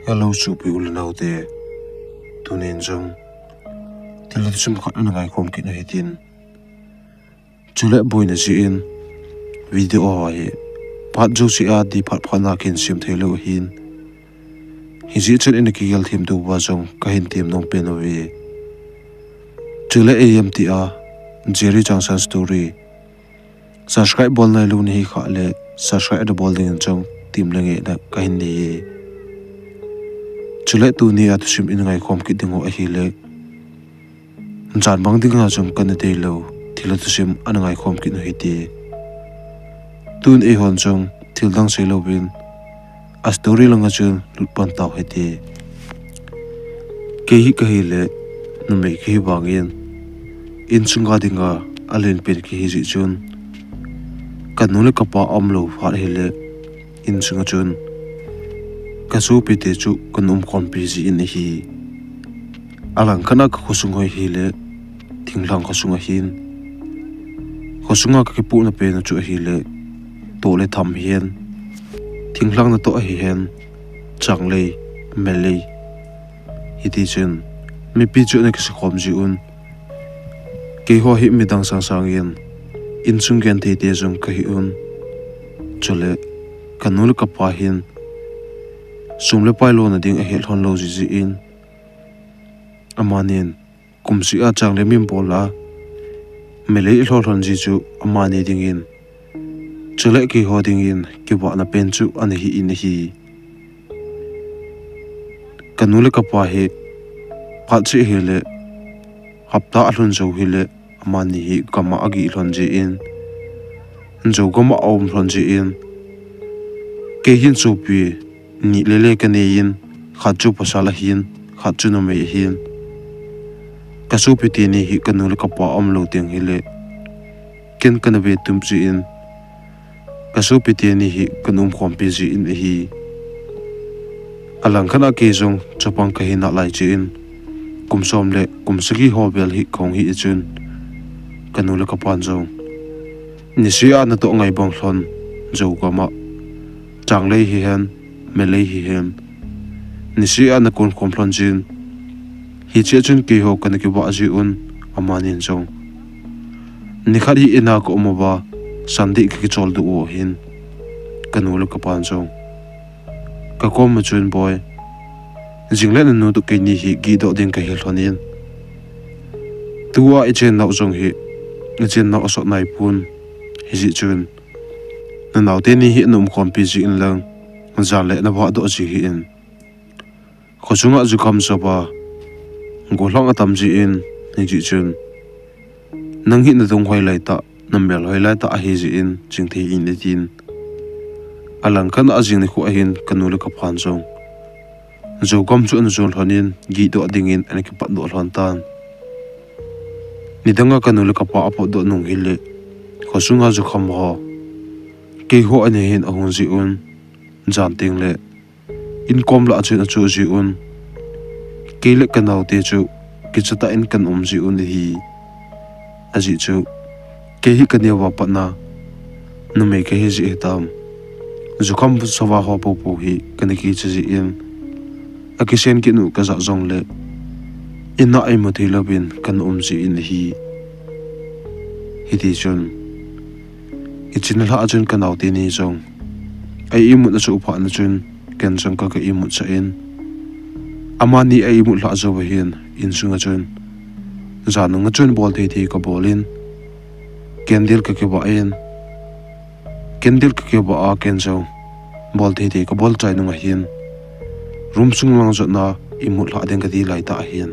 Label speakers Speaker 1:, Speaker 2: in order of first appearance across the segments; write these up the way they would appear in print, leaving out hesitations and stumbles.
Speaker 1: Hello supi ulanau te tunin jong tilat sum khat na ngai khom ki na hitin chule boina si in video ai pat jo si a di phat phana kin sim thelo hin hizi chen in ki yal thim du wa jong ka hin tim nong pen owe chule amt a jerry changsan story subscribe bol nai lu ni kha le subscribe the bol ding jong tim lange na ka hin ni chule tu ni at sim in ngai khom ki dingo a hi le jan bang ding na jong kan te lo thila tu sim an ngai khom ki no hi ti tun e hon jong thil dang se lo bin a story langa chun lutpan taw he ti ke hi ka hi le nu me ki bangin in chunga dinga alen per ki hi ji chun kanule kapa amlo phar hi le in chunga chun kasu pite chu kanum kompi ji in hi alang kana ka khosungoi hi le thinglang khosunga hin khosunga ka ki pu na pe na chu hi le to le tham hian thinglang na to hi hen changle mele hi ti chen mi pi chu na ki se khom ji un ke ho hi mi dang sang sang yen in chung gen te te jong ka hi un chule kanul ka pa hin sumle pailo na ding a hel hon lo ji in amanin kumsi a changle mim bola mele hlol hon ji chu amani ding in chule ki ho ding in ki wa na pen chu an hi in hi kanule ka pa he phat chi hele hapta alun zo hele amani hi kama agi hlon ji in zo goma om hlon ji in ke hin chu pi ni lele ka ne yin khat chu pasala hin khat chu no me hin kasu pi ti ni hi kanul ka pa om lo teng hele ken kan ve tum chi in kasu pi ti ni hi kanum khom pi ji in hi alang khana ke jong chapang ka hina lai chi in kumsom le kumsagi hobel hi khong hi chun kanul ka pan jong ni sia na to ngai bang hlon zo ka ma changle hi hen mele hi hen ni sia na kon khom hlon jin hi che chun ki ho kan ki ba ji un amanin jong ni khari ina ko mo ba sandi ki chol du o hin kanul ka pan jong ka kom ma chun boy jinglen nu tu ke ni hi gi do ding ka hi hlonin tuwa I chen nau jong hi ni chen nau so nai pun hi ji chun na nau te ni hi num khom pi ji in lang za le na ba do ji hi in khochunga ju kham so ba golong atam ji in ni ji chun nang hi na dong hoi lai ta namel hoi lai ta a hi ji in ching the in ni tin alang kan a jing ni khu a hin kanule ka phan jong zo gam chu an zol honin gi do ding in an ki pat do hlon tan ni danga kanule ka pa apo do nung hile khosunga ju kham ho ke ho ane hin a hun ji un jan ting le in kom la chen a chu ji un ke le kanau te chu ki chata in kan ji un hi aji chu ke hi kania wa patna nu me ke hi ji tam zu kham bu sawa ho po po hi kan ki chi ji in akisen ki nu ka za zong le ina ai mo thila bin kan ji in hi ti chun ichin la ajun kanau te ni zong ai imu na chu pha na chun ken jong ka imu cha in amani ai imu la zo hin in sunga chun zanu nga chun bol the the ka bolin kendil ka ke ba en kendil ka ke ba a ken jong bol the the ka bol chai nu nga hin rum sung lang zo na imu la den ka di lai ta hin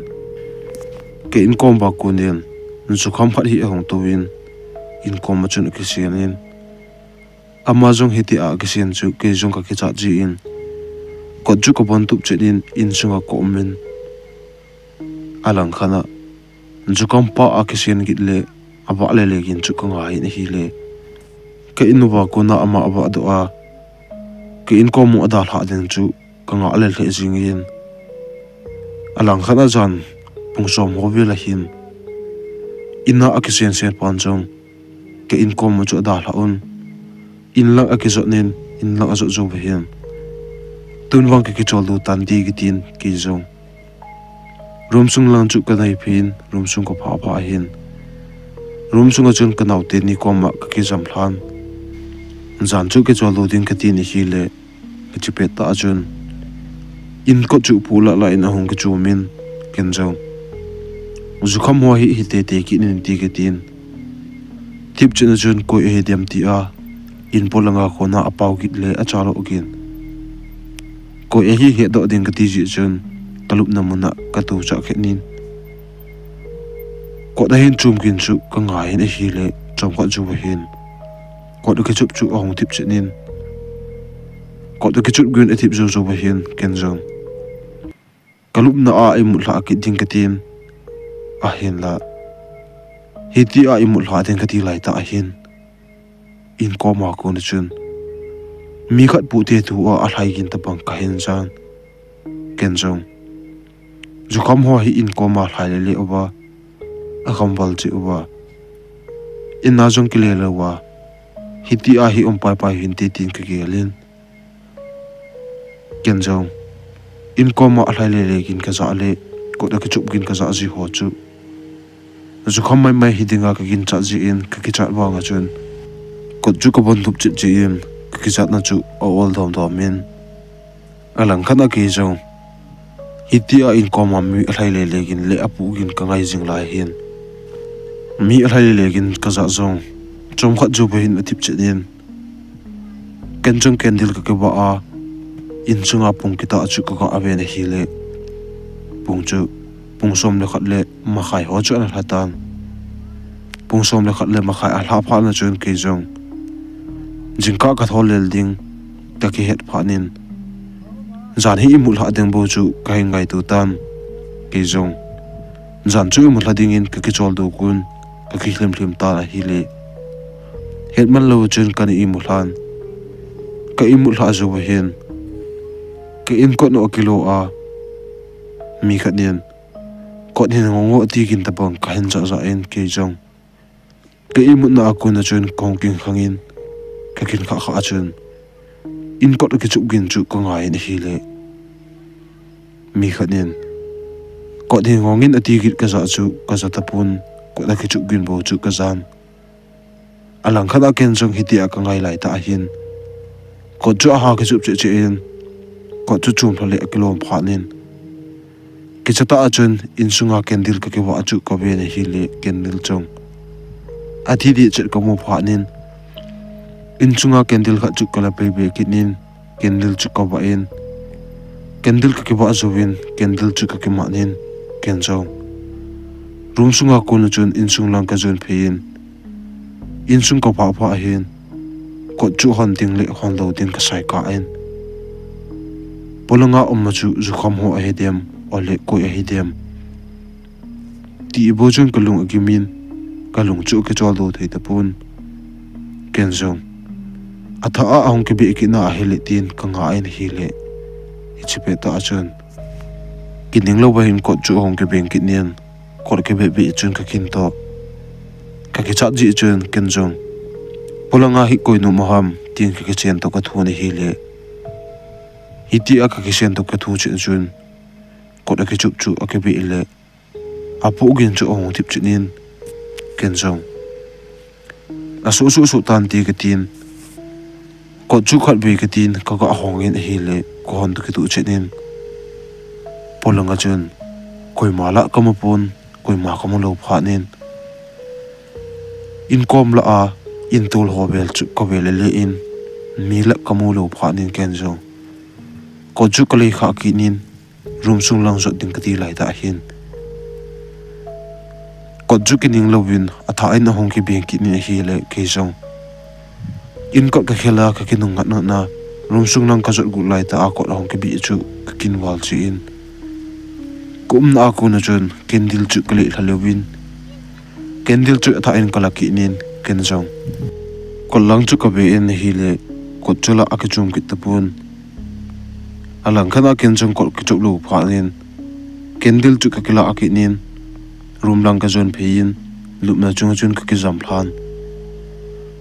Speaker 1: ke in kom ba kunin nu kham phat hi hong to win in kom ma chun ki sianin amazon hiti a kisian chu ke jong ka ki cha ji in ko ju ko bon tup chin in sunga ko men alang khana ju kam pa a kisian git le aba le le gin chu ko ngai ni hi le ke inu ba ko na ama aba do a ke in ko mu ada hla den chu ka nga le le jing in alang khana jan pungsom ho vi la hin ina a kisian sen pan jong ke in ko mu chu ada hla un in lang akizot nin in lang azot zo hian tunwang ki chol du tan di ki tin ki zong room sung lang chu ka nai phin room sung ko pha pha hin room sung a chun ka nau te ni ko ma ka ki jam hlan zan chu ki chol du ding ka tin hi le ka chi pe ta chun in ko chu pula la in a hong ka chu min ken zong zu kham ho hi te te ki nin ti ka tin tip chun chun ko e dem ti a in polanga khona apau git le a chalo again ko e hi he do ding ka ti ji chun kalup na muna ka tu cha khenin ko da hin chum kin chu ka nga hin e hi le chom kha chu hin ko da ke chup chu ong tip chenin ko da ke chup gun e tip zo zo hin ken jong kalup na a e mu la ki ding ka tin a hin la hi ti a i mu la den ka ti lai ta a hin in ko ma ko na chun mi khat pu te tu a hlai gin ta bang ka hin jan ken jong zu kham ho hi in ko ma hlai le owa a kham bal chi owa in na jong ki le lo wa hi ti a hi pai pai hin te tin ka gelin ken jong in ko ma hlai le gin ka za le ko da ka chup gin ka za ji ho chu zu kham mai hi dinga ka gin cha ji in ka ki cha wa nga chun ko chu ko bon thup chi chi in ka ki cha na chu all dom dom min alang khana ki jong hitia in ko ma mi hlai le legin le apu gin ka ngai jing lai hin mi hlai le legin ka za zong chom khat ju behin atip chenin ken jong ken dil ka ke ba a in chunga pung kita chu ka ave na hi le pung chu pung som le khat le ma khai ho chu an hatan pung som le khat le ma khai a hla pha na chun ke jong jingka ka thol lel ding ta ki het phanin zan hi mu la deng bo chu kai ngai tu tan ke jong zan chu mu la ding in ka ki chol do kun ka ki hlim hlim ta hi le het man lo chun kan i mu hlan ka i mu hla zo hin ka in ko no kilo a mi khat nen ko nen ngo ti kin ta bang ka hin za za en ke jong ka i mu na ku na chun kong king khangin ka kin kha kha chun in ko ki chu gin chu ko ngai ni hi le mi khanin ko di ngongin ati git ka za chu ka za tapun ko da ki chu gin bo chu ka zan alang khada ken jong hiti a ka ngai lai ta hin ko chu ha ki chu che che in ko chu chum phale kilom phanin ki chata achun in sunga kendil ka ki wa chu ko be ne hi le kendil chong athi di che ko mo phanin in chunga kendil kha chu kala pe be kinin kendil chu ka ba in kendil ka ki ba zuwin kendil chu ka ki ma nin ken jong room sunga ko na chun in sung lang ka zon phein in sung ko pha pha hin ko chu hon ting le hon lo din ka sai ka en polanga om chu zu kham ho a hedem ole ko a hedem ti bo jong kalung agimin kalung chu ke chol do thei tapun ken jong atha a hong ke be ki na hele tin ka nga en hi le ichipe ta achun kining lo ba hin ko chu hong ke beng ki nen ko ke be be chun ka kin to ka ki chat ji chun ken jong polanga hi koi nu maham tin ke chen to ka thu ni hi le hiti a ka ki chen to ka thu chin chun ko da ki chup chu a ke be le apu gin chu ong tip chinin ken jong a su tan ti ka tin ko chu khat be ka tin ka ga hong in hi le ko hon to ki tu chenin polanga chun koi mala kamapun koi ma kamalo phanin in kom la a in tul hobel chu ko bele le in mi la kamulo phanin ken jong ko chu kali kha kinin room sung lang zo ding kati lai ta hin ko chu kining lovin atha in hong ki bank ni hi le ke jong in ko ka khela ka kinung na room sung lang ka zo gu lai ta a ko hong ki bi chu ka kin wal chi in kum na ku na chun kendil chu kali hlalewin kendil chu atha in kala ki nin ken jong ko lang chu ka be in hi le ko chula akachum ki tapun alang khana ken jong ko ki chulu phanin kendil chu ka kila akinin room lang ka zon phein lupna chung chun ka ki jam hlan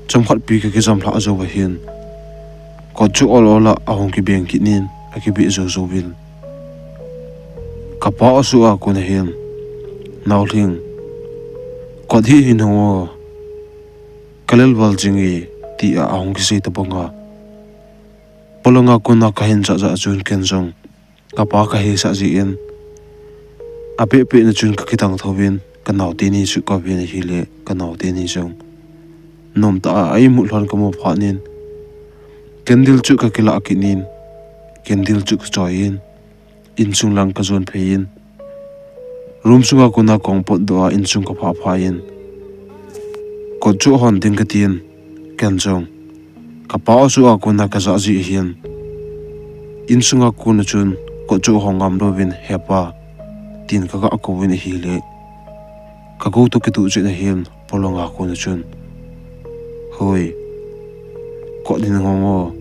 Speaker 1: chom khat pi ka ki jam hla zo wa hin ko chu ol ola ahong ki beng ki nin akibi zo zo bin kapa su a kun hin nauling ko thi hin ho kalel wal jingi ti a hong ki sei ta bonga polonga kuna ka hin cha cha chun ken jong kapa ka hi sa ji in ape pe na chun ka kitang thobin kanau te ni su ka bin hi le kanau te ni jong nom ta ai mu hlon ka mo phanin kendil chu ka kila akinin kendil chu choin in chung lang ka zon phein room sunga kuna kong pot do in chung ka pha phain ko chu hon ding ka tin ken jong ka pa su a kuna ka za ji hian in sunga kuna chun ko chu hongam do win hepa tin ka ko win hi le ka go to ki tu che na hian polonga kuna chun hoi ko din ngongo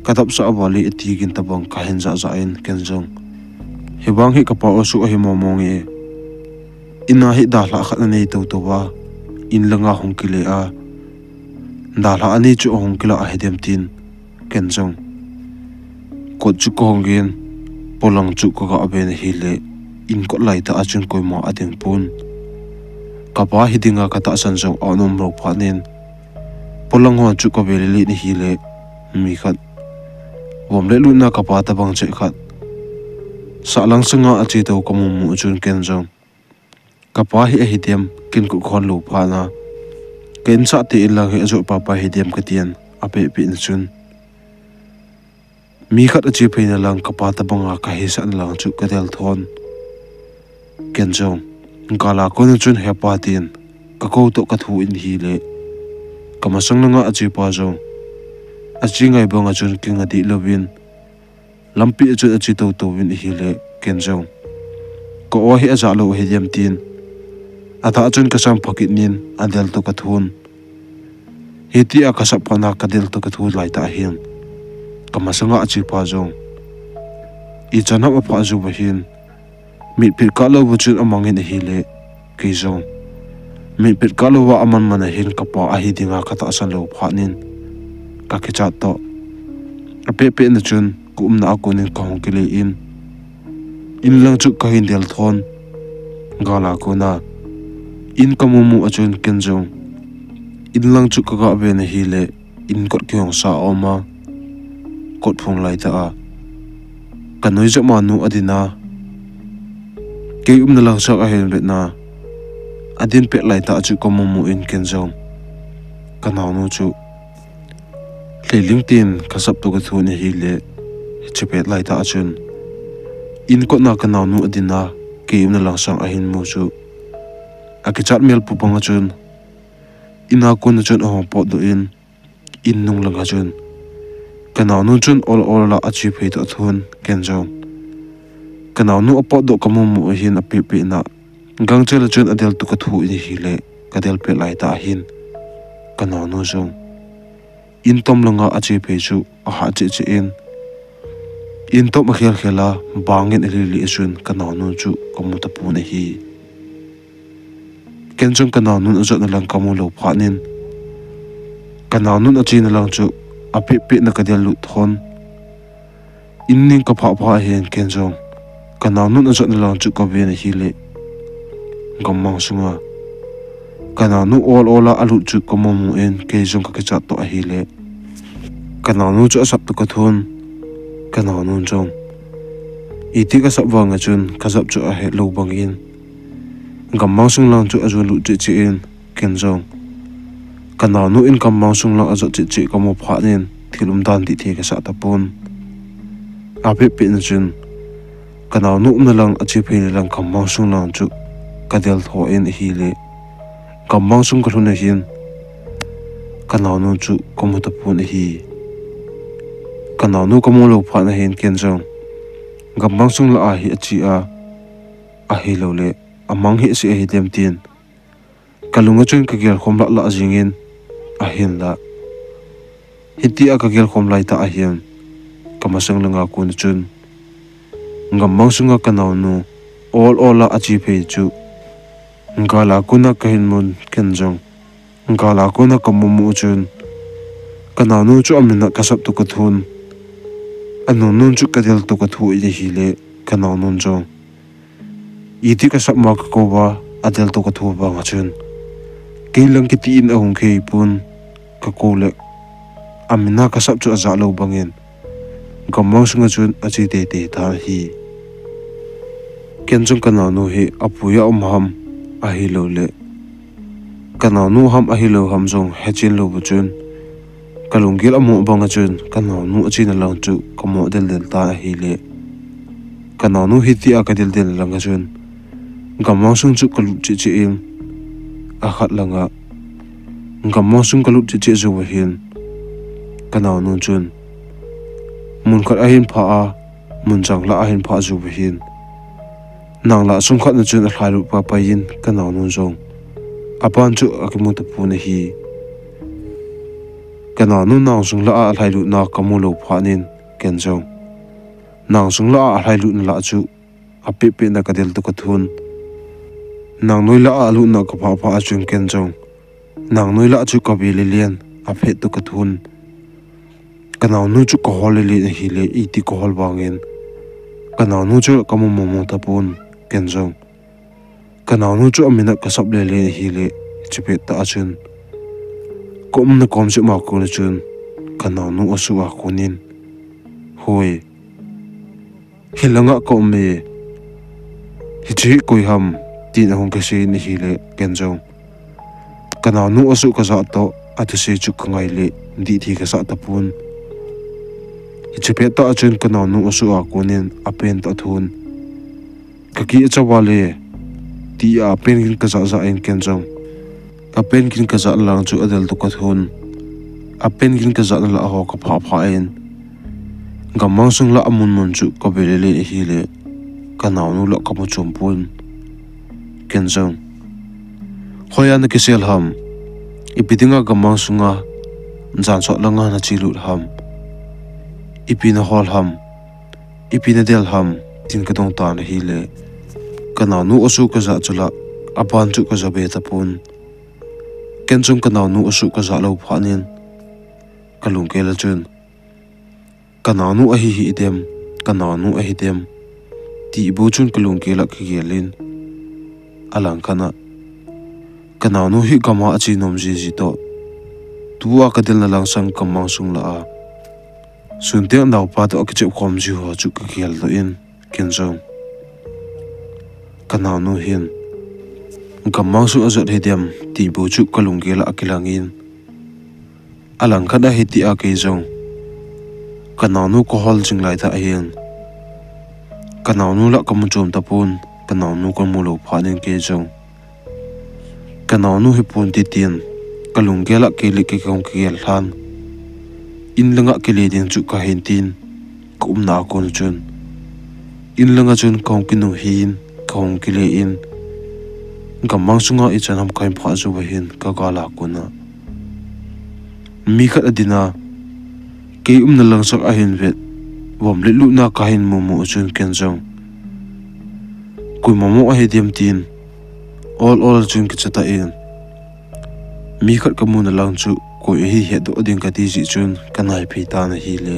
Speaker 1: katap sa bali etigin tabang kahin za zain ken jong hebang hi ka pa su hi momong e ina hi da la khat nei to to wa in langa hong kile a da la ani chu hong kila a hedem tin ken jong ko chu ko hongin polang chu ko ga ben hi le in ko lai ta achun koi ma adeng pun ka pa hi dinga ka ta san jong anom ro phanin polang ho chu ko beli ni hi le mi khat wom le lu na ka pa ta bang che khat sa lang sanga a chi to ko mu chun ken jong ka pa hi a hitem kin ku khon lu pha na ken sa ti la he zo pa pa hitem ka tian a pe pi in chun mi khat a chi pe na lang ka pa ta banga ka hi san lang chu ka del thon ken jong ka la ko na chun he pa tin ka ko to ka thu in hi le ka ma sang nga a chi pa jong a chi ngai banga chun king a di lovin lampi a chu a chi to to win hi le ken jong ko o hi a za lo he yam tin ata chun ka sam phakit nin adel to ka thun hiti a ka sa phana ka del to ka thu lai ta hian ka ma sanga a chi pa jong i chana ma pha ju ba hin mi pir ka lo bu chun amang in hi le ki jong mi pir ka lo wa aman man hin ka pa a hi dinga ka ta san lo pha nin ka ki cha to a pe pe na chun kum na ko nin ka hong ki le in lang chu ka hin del thon gala ko na in ka mu a chun ken jong in lang chu ka ga be na hi le in kot ki hong sa oma kot phung lai ta a ka noi ja ma nu adina ke na lang sa a hen bet na adin pe lai ta chu ko mu in ken jong ka naw nu chu LinkedIn ka sap to ka thu ni hi le chepet lai ta chun in ko na ka naw nu adina ke na lang sang a hin mu chu a ki chat mail pu panga chun ina ko na chun hong po do in nung lang ha chun ka naw nu chun all la a chi phei to thun ken jong ka naw nu apo do ka mu hin a pe na gang chela chun adel tu ka thu ni hi le ka del pe lai ta hin ka naw nu jong in tom langa a chi phei chu a ha che in tom a khel khela bangin li chun ka naw nu chu ko mu ta pu ne hi ken jong ka naw nu a zo na lang ka mu lo pha nin ka naw nu a chi na lang chu a pe na ka del lu thon in ning ka pha hen ken jong ka naw nu a zo na lang chu ka ve na hi le gammang sunga ka naw nu all alu chu ko mu en ke jong ka cha to a hi le ka naw nu chu asap to ka thon ka naw nu jong iti ka sap wanga chun ka zap chu a he lo bangin gammang sung lang chu a zo lu chi in ken jong ka naw nu in gammang sung lang a zo chi ka mo pha nen thilum dan ti the ka sa ta pon a pe na chun ka naw nu na lang a chi phe lang gammang sung lang chu ka del tho in hi le gammang sung ka hluna hin ka naw nu chu ko mo ta pon hi ka naw nu ka mo lo pha na hin ken jong gammang sung la a hi a chi a hi lo le amang hi si a hi dem tin kalunga chun ka gel khom la jingin a hin la hiti a ka gel khom lai ta a hian kamasang langa kun chun gammang sunga ka naw nu all la a chi phei chu ngala kuna ka hin mun ken jong ngala kuna ka mu chun ka naw nu chu amina ka sap tu ka thun anu nun chu kadel to ka thu i hi le kanau nun jong iti ka sapma ka ko ba adel to ka thu ba nga chun keilang ki tin ahung khei pun ka ko le amina ka sap chu aza lo bangin gamang sunga chun achi te te tha hi kenjung kanau nu hi apuya ham a hi lo le kanau nu ham a hi lo ham jong hechin lo bu chun kalungil amo banga chun kanau nu achi na lang chu kamo del del ta hi le kanau nu hi ti a ka del del langa chun gamang sung chu kalu chi chi in a khat langa gamang sung kalu chi chi zo hin kanau nu chun mun khat a hin pha a mun chang la a hin pha zo hin nang la sung khat na chun a thlairu pa pa yin kanau nu jong apan chu akimu ta pu na hi kanau nu nang sung la a thlairu na kamu lo pha nin ken jong nang sung la a thlairu na la chu a pe pe na ka del to ka thun nang noi la a lu na ka pha pha chun ken jong nang noi la chu ka bi le lian a phe to ka thun kanau nu chu ko hol le hi le i ti ko hol bangin kanau nu chu kamu mo ta pun ken jong kanau nu chu amina ka sap le le hi le chipe ta chun kom na kom chu ma ko le chun kanau nu asu a kunin hoi hilanga ko me hi chi koi ham tin ahong ka se ni hi le ken jong kanau nu asu ka za to atu se chu ka ngai le di thi ka sa ta pun hi chipe ta chun kanau nu asu a kunin apen ta thun ka ki chawale ti a pen kin ka za in ken jong a pen kin ka za lang chu adel to ka thun a pen kin ka za la ho ka pha pha in gamang sung la amun mun chu ka bele le hi le kanau nu la ka mu chum pun ken jong hoya na kisel ham ipidinga gamang sunga jan so langa na chilut ham ipina hol ham ipina del ham tin ka dong ta na hi le kanau nu asu ka za chula apan chu ka za be ta pun ken jong kanau nu asu ka za lo pha nin kalung ke la chun kanau nu a hi hi dem kanau nu a hi dem ti bu chun kalung ke la ki gelin alang kana kanau nu hi kama achi nom ji ji to tuwa ka del na lang sang kamang sung la a sunte naw pa to ki chu khom ji ho chu ka gel do in ken jong kanau nu hin kamang su azot he dem ti bu chu kalung ke la akilangin alang kana hi ti a ke jong kanau nu ko hol jing lai ta hian kanau nu la kamu chom ta pun kanau nu ko mu lo pha nen ke jong kanau nu hi pun ti tin kalung gela ke li ke kong ke gel han in langa ke le ding chu ka hen tin kum na ko chun in langa chun kong ki nu hin kong ki le in gamang sunga I chan ham kai pha zu hin ka ga la ko na mi khat adina ke na lang sak a hin vet wom le lu na ka hin mo mo chun ken jong kui momo a he diam tin all chun ki chata in mi khat ka mun lang chu ko hi he do ding ka ti ji chun kanai phe ta na hi le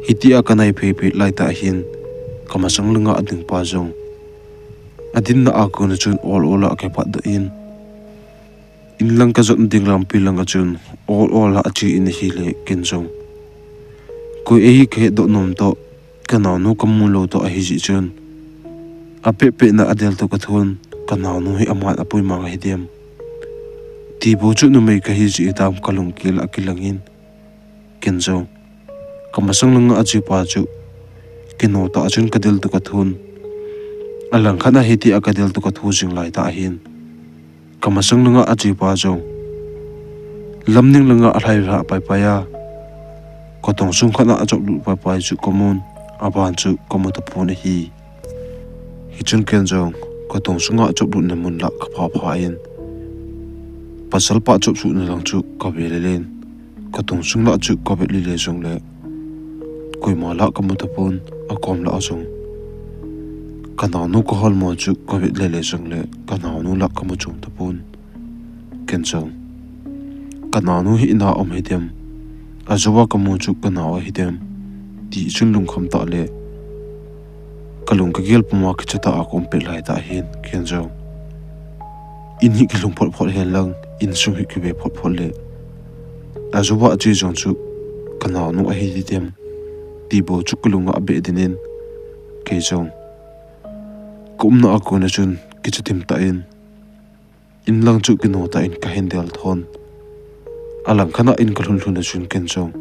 Speaker 1: hitia kanai phe phe lai ta hin kama sang lunga ading pa jong adin na a ko na chun all a ke pa da in lang ka zot ding lam pi lang chun all a chi in hi le ken jong ko hi ke do nom to kanau nu kam mu lo to a hi ji chun ape pe na adel to ka thun kanau nu hi amat apui ma hi dem ti bo chu nu mai ka hi ji dam kalung kil akilangin kenjo kamasang langa achi pa chu kino ta chun kadel to ka thun alang khana hi ti akadel to ka thu jing lai ta hin kamasang langa achi pa jo lamning langa alhai ra pai pa ya ko tong sung khana achop lu pa pa chu komun aban chu komota pun hi chun ken jong ko tong sunga chop lu na mun la ka pha pha in pasal pa chop su na lang chu ka be le len ko tong sung la chu ko be li le jong le koi ma la ka mu ta pun a kom la jong kana nu ko hol mo chu ko be le le jong le kana nu la ka mu chung ta pun ken jong kana nu hi na om he dem a zowa ka mu chu kana wa hi dem ti chun lung kham ta le kalung ka gel puma ki chata a kompel hai ta hin kian zo in hi kilung phol phol hen lang in sung hi ki be phol phol le azuba chi jong chu kana nu a hi di tem ti bo chu kulunga be dinin ke jong kumna akona chun ki chutim ta in lang chu kino ta in ka hendel thon alang khana in ka hlun hlun chun ken jong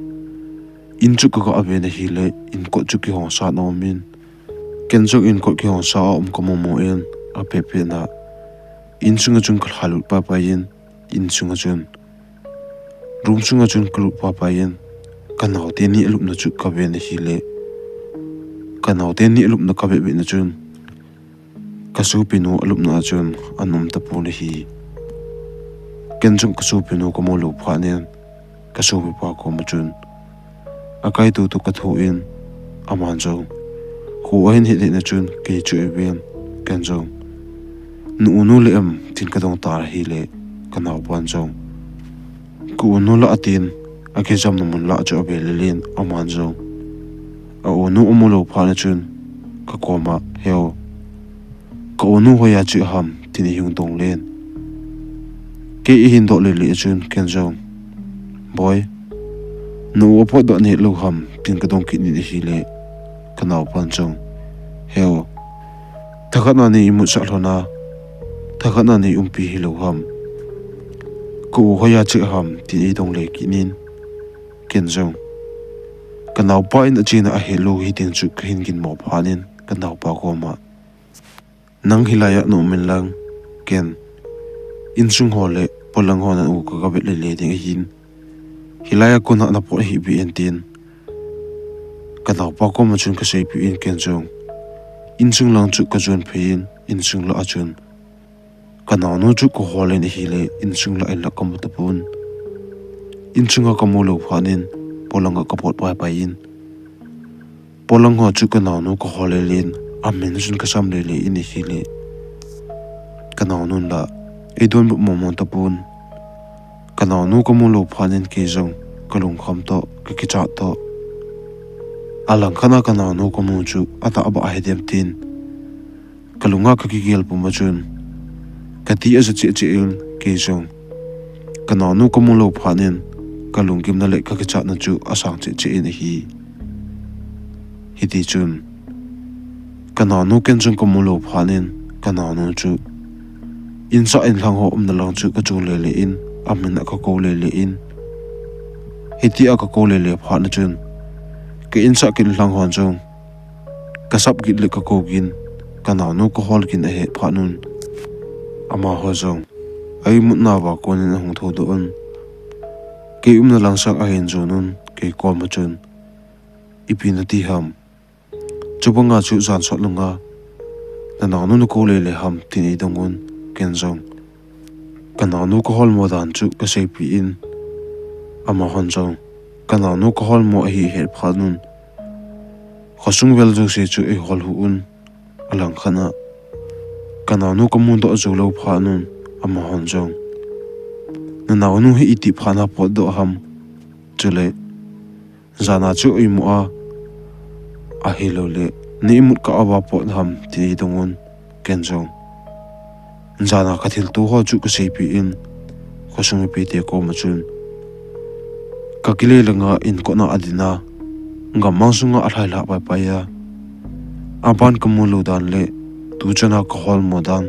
Speaker 1: in chu ka abe na hi le in ko chu ki hong sa no min ken jong in ko ki hong sa ko mo en a pe pe na in chunga chun kal halu pa pa yin in chunga chun room chunga chun kal pa pa yin kanau te ni lup na chu ka be na hi le kanau te ni lup na ka be na chun kasu pinu lup na chun anum ta pu na hi ken jong kasu pinu ko mo lu pha nen kasu bi pa ko ma chun akai tu ka thu in aman jo ko hin hi na chun ke chu ben ken jong nu nu le am tin ka dong tar hi le kanau ban jong ku nu la atin ake jam no mun la cho be le len aman jong a o nu mo lo pha na chun ka ko ma heo ko nu ho ya chu ham tin hi hung dong len ke i hin do le le chun ken jong boy nu po do ne lo ham tin ka dong ki ni hi le kanau ban jong heo thakana ni mu sa hlona thakana ni umpi hi lo ham ko hoya chi ham ti dong le kinin ken jong kanau pa in achina a helo hi tin chu khin kin mo phanin kanau pa ko ma nang hilaya no min lang ken in sung hole polang hon an u ka bet le le ding hin hilaya ko na na po hi bi en tin kanau pa ko ma chun ka sei pi in ken jong in sung lang chu ka jon phein in sung la achun kanau no chu ko hole ni hi le in sung la en la kam ta pun in chunga ka mo lo phanin polanga ka pot pa in polang ho chu kanau no ko hole len amen jun ka sam le le in hi le kanau nun la e don mo mo ta pun kanau no ko mo lo phanin ke jong kalung kham to ka ki cha to alang khana kanau no ko mo chu ata aba hedem tin kalunga ka ki gel pu ma chun kati azu che che il ke jong kanau no ko mo lo phanin kalung kim na le ka ki cha na chu asang che che in hi ti chun kanau no ken jong ko mo lo phanin kanau no chu in sa in lang ho na lang chu ka chu le le in amin ka ko le le in hiti aka ko le le pha na chun ke in sa kin lang hon jong ka sap git le ka ko gin kanau no ko hol kin a he pha nun ama ho jong ai mut na ba ko nin hong tho do an ke na lang sak a hen jo nun ke ko ma chun ipina ti ham chubanga chu zan sot lunga na na nu ko le le ham tin i dongun ken jong kana nu ko hol mo dan chu ka sei pi in ama hon jong kana nu ko hol mo hi her phanun khosung vel jo se chu e hol hu un alang khana kana nu ko mun do zo lo phanun ama hon jong na na nu hi iti phana po do ham chule zana chu i mo a hilo le ni mut ka awa po ham ti dongun ken jong zana ka thil tu ho chu ka sei pi in khosung pi te ko ma chun ka kile langa in ko na adina ngam mangsunga a thaila pa pa ya aban ka mu lo dan le tu chana ka hol mo dan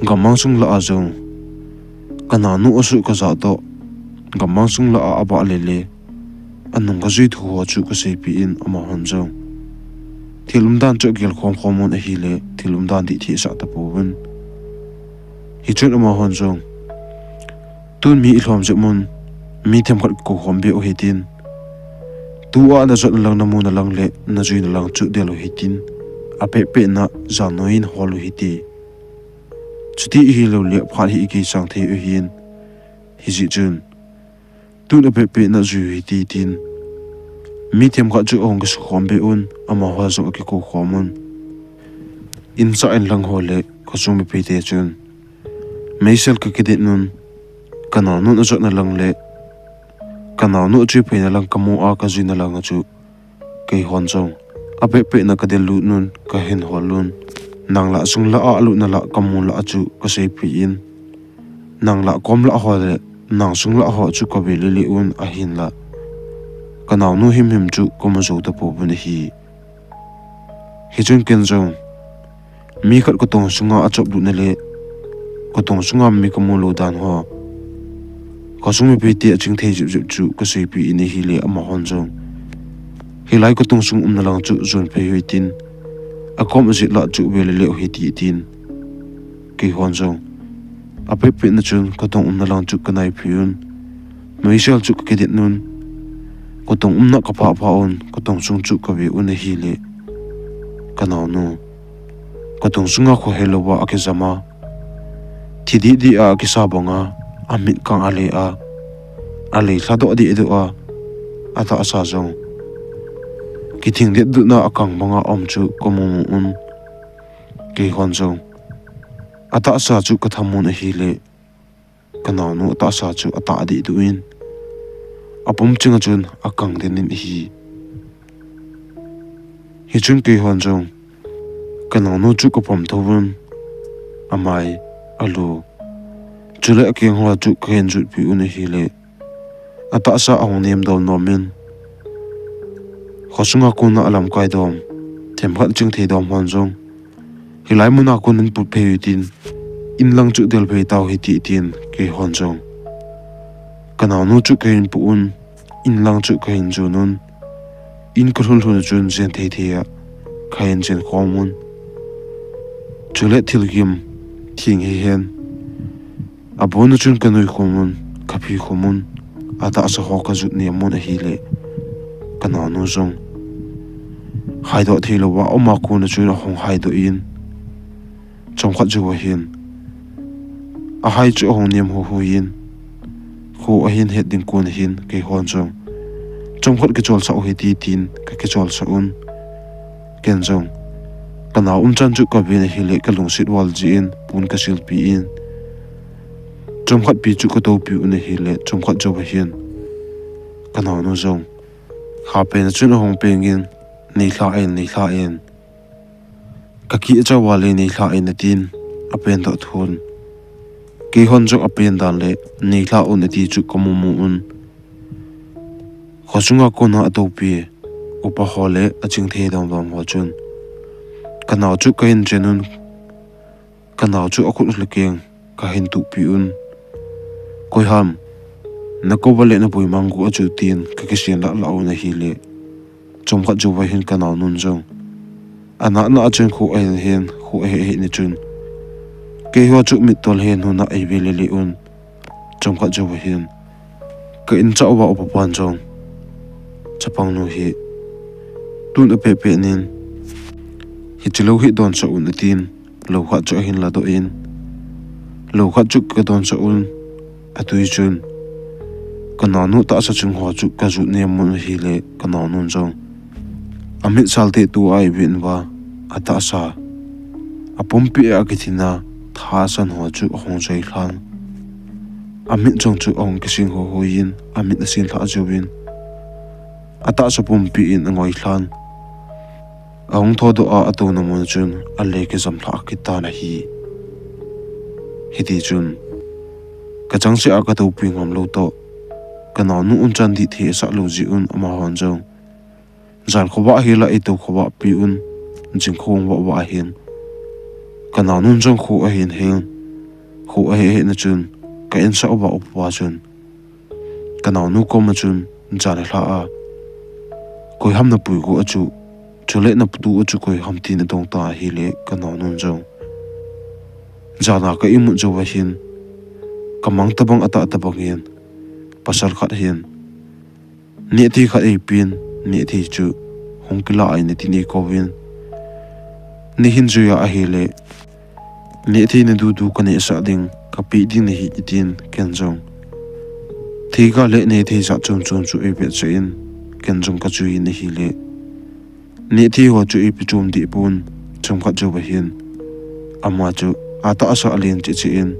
Speaker 1: ngam mangsung la azong kana nu asu ka za to ngam mangsung la aba le le anung ka zui thu ho chu ka sei pi in ama hon jong thilum dan chu gel khom khomon a hi le thilum dan di thi sa ta pun hi chun ama hon jong tun mi ilhom je mon mi them khat ko khom be o hitin tu a na zot lang na mu na lang le na zui na lang chu de lo hitin a pe pe na za noin holu hiti chuti hi lo le phal hi ki sang the u hin hi ji chun tu na pe pe na zui hiti tin mi them khat chu ong ka khom be un ama ho zo ki ko khomon in sa en lang ho le ko sum pe te chun meisel ka kidet nun kana nu na zot na lang le kana nu chu pe na lang kamu a ka zui na lang chu kei hon chong ape pe na kadel lu nun ka hin holun nangla sung la a lu na la kamun la chu ka sei pi in nangla kom la ho le nang sung la ho chu ka be li un a hin la kanaw nu him chu ko ma zo ta po bu ni hi chun ken jong mi khat ko tong sunga a chop lu na le ko tong sunga mi ko mu lu dan ho ko sung mi pe ti a ching thei ju chu ka sei pi in hi le ama hon jong hilai ko tung sung na lang chu zon pe hui tin a kom zit la chu be le hi ti tin ki hon jong a pe pe na chun ko tung na lang chu kanai phiun noi sel chu ke dit nun ko tung na ka pa on ko tung sung chu ka be un hi le kanaw nu ko tung sunga ko helo wa ake zama thi di a ki sa bonga amit kang ale thado di edu a ata asa jong ki thing det du na akang banga om chu komu un ki hon jong ata sa chu ka thamun hi le kanaw nu ata sa chu ata di du in apum chinga chun akang den hi chun ki hon jong kanaw nu chu ko pom thobun amai alu chule ke ho chu khen ju pi un hi le ata sa ong nem do nomen khosunga kuna alam kai dom them khat chung thei dom hon jong hilai muna kun pu phe tin in lang chu del phe taw hi ti tin ke hon jong kanaw nu chu kein pu un in lang chu kein ju nun in krul hu chun jen thei thei a khain jen khomun chule thil gim thing hi hen abon chun kanui khomun kaphi khomun ata sa ho ka ju ne mon hi le kanaw nu jong haido thilo wa oma ku na chu hong haido in chong khat ju wa hin a hai chu hong nem ho in khu a hin het ding kun hin ke hon jong chong khat ke chol sa hi ti tin ka ke chol sa un ken jong kanaw chan chu ka be na hi le ka lung sit wal ji in pun ka sil pi in chong khat pi chu ko to pi un hi le chong khat jo wa hin kanaw nu jong ha pe na chu hong pe ngin nei thla en ka ki cha wale nei thla en tin apen do thun ki hon jo apen dan le nei thla un ti chu komu mu un khosunga ko na to pi upa hole aching the dom ho chun kanaw chu ka hin jenun kanaw chu akut lekeng ka hin tu pi un koi ham na ko bale na pui mangu achu tin ka ke sian la na hi le chom khat ju wa hin kanaw nun jong ana na achun khu en hen khu he ni chun ke ho chu mit tol hen hu na ai vele le un chom khat ju wa hin ka in cha wa upa pan jong chapang nu hi tun a pe nin hi chilo hi don cha un tin lo kha chu hin la do in lo kha chu ka don cha un atui chun kanaw nu ta sa chung ho chu ka zu ne mun hi le kanaw nun jong amit salte tu ai bin wa ata sa apum pi a kithina tha san ho chu hong jai thlang amit jong chu ong kising ho yin amit asin tha jowin ata sa pum pi in ngoi thlan ong tho do a ato na mun chun a le ke zam thla ki ta na hi ti chun ka chang se a ka to pi ngam lo to kanaw nu chan di the sa lo ji un ama hon jong zan khowa hi la ito khowa pi un jing khong wa hin kanaw nun jong khu a hin hen khu a he na chun ka en sa wa upwa chun kanaw nu ko ma chun jan hla a koi ham na pui go achu chule na pu achu koi ham ti na dong ta hi le kanaw nun jong jana ka imu jo wa hin kamang tabang ata tabang hin pasal khat hin ni thi khat ei pin ni thi chu hongkila ai ni ti ni kovin ni hin ju ya a hi le ni thi ne du ka ne sa ding ka pi ding ni hi tin ken jong thi ga le ne thi sa chum chum chu e pe chain ken jong ka chu ni hi le ni thi ho chu e pi chum di pun chum khat jo ba hin ama chu ata asa alin chi chi in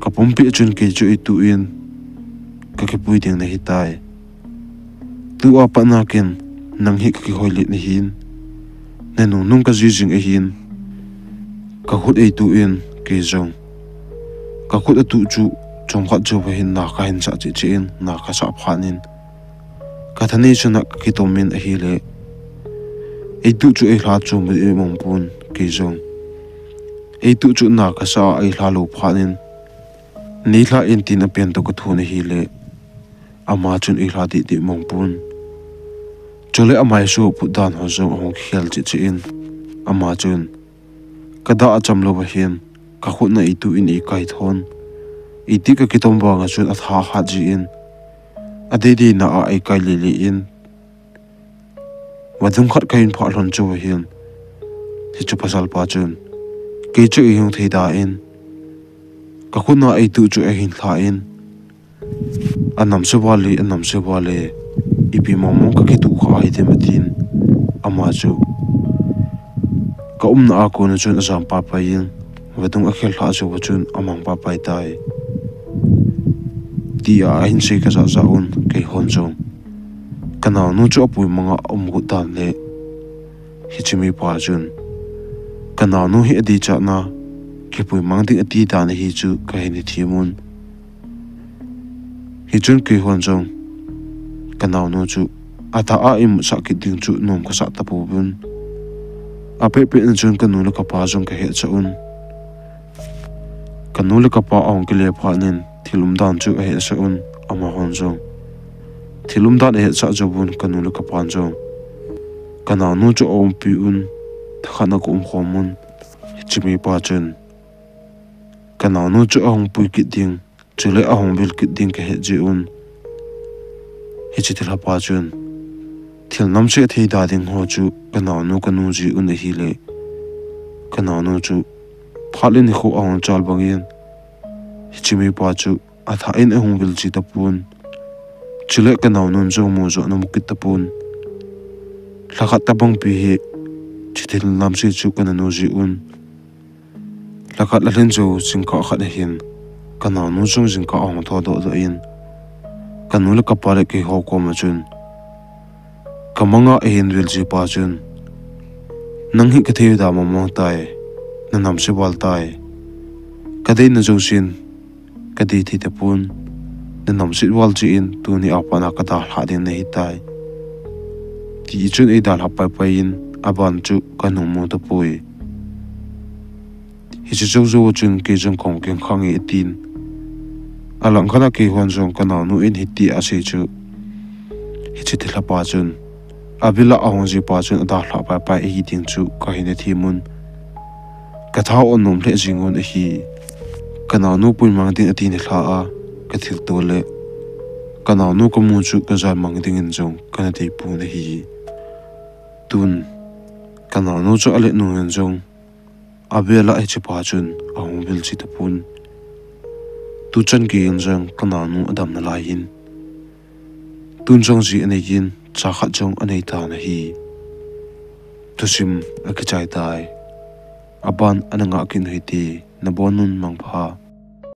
Speaker 1: ka pum pi chun ke chu i tu in ka ke pui ding na hi tai tu a pa na ken nang hi ki hoi lit ni hin nenu nung ka jing e hin ka khut ei tu in ke jong ka khut atu chu chong khat jo hin na ka hin cha chi in na ka sa phanin ka thani chuna ki tomin a hi le ei tu chu ei hla chu mi mong pun ke jong ei tu chu na ka sa ei hla lo phanin ni hla in tin a pen to ka thu na hi le ama chun ei hla ti mong pun chole amai su pu dan ho zo hong khel chi in ama chun kada acham lo ba hin ka khut na ei tu in ei kai thon ei ti ka ki tom ba nga chun a tha ha ji in adedi na a ai kai li in wadum khat kain pha lon chu hin hi chu pasal pa chun ke chu i hung thei da in ka khut na ei tu chu a hin thla in anam se wale ipi momong ka ki tu kha ai de matin ama chu ka na a ko na chun azam pa pa yin wadum a khel hla chu chun amang pa pai tai ti a hin se ka za un ke hon jong kana nu chu apui manga gu dan le hichimi pa chun kana nu hi adi cha na ke pui mang ding ati dan hi chu ka hi ni thimun hi chun ke hon jong kana nu chu ata a im sa ki ding chu nom ka sa ta pu bun a pe chun kanu le ka pa jong ka he cha un kanu le ka pa ong ke le pha nin thilum dan chu a he sa un ama hon jong thilum dan he cha jobun kanu le ka pan jong kana nu chu om pi un thana ko khomun chimi pa chun kana nu chu ong pui ki ding chule a hong bil ki ding ka he ji un hi chi thila pa chun thil nam che thei da ding ho chu kana nu ji un hi le kana nu chu phalin khu ong chal bangin hi chimi pa chu a tha in hong bil chi ta pun chule kana nu zo mo zo na mu ki ta pun lakhat ta bang pi hi chithil nam se chu kana nu ji un lakhat la len zo sing ka khat hin kana nu chung jing ka ong tho do in kanu le ka pare ke ho ko ma chun kamanga hin wil ji pa chun nang hi ka theu da mo tai na nam se wal tai kadai na zo sin kadai thi te pun na nam se wal ji in tu ni apa na ka da hla din nei tai ti chun e dal hapai pai in aban chu kanu mo to pui hi chu zo chun ke jong kong ken khang e tin alang khana ke hon jong kana nu in hiti ase chu hi chi thila pa chun abila ahong ji pa chun da hla pa pa hi ding chu ka hi ne thimun ka tha on nom le jingun hi kana nu pui mang ding ati ni hla a ka thil to le kana nu ko mu chu ka ja mang ding in jong kana dei pu ne hi tun kana nu chu ale nu en jong abela ai chi pa chun ahong bil chi ta pun tu chan ki in jong kana nu adam na lai hin tun jong ji anei yin cha khat jong anei ta na hi tu sim a ka chai tai aban ananga kin hi ti na bonun mang pha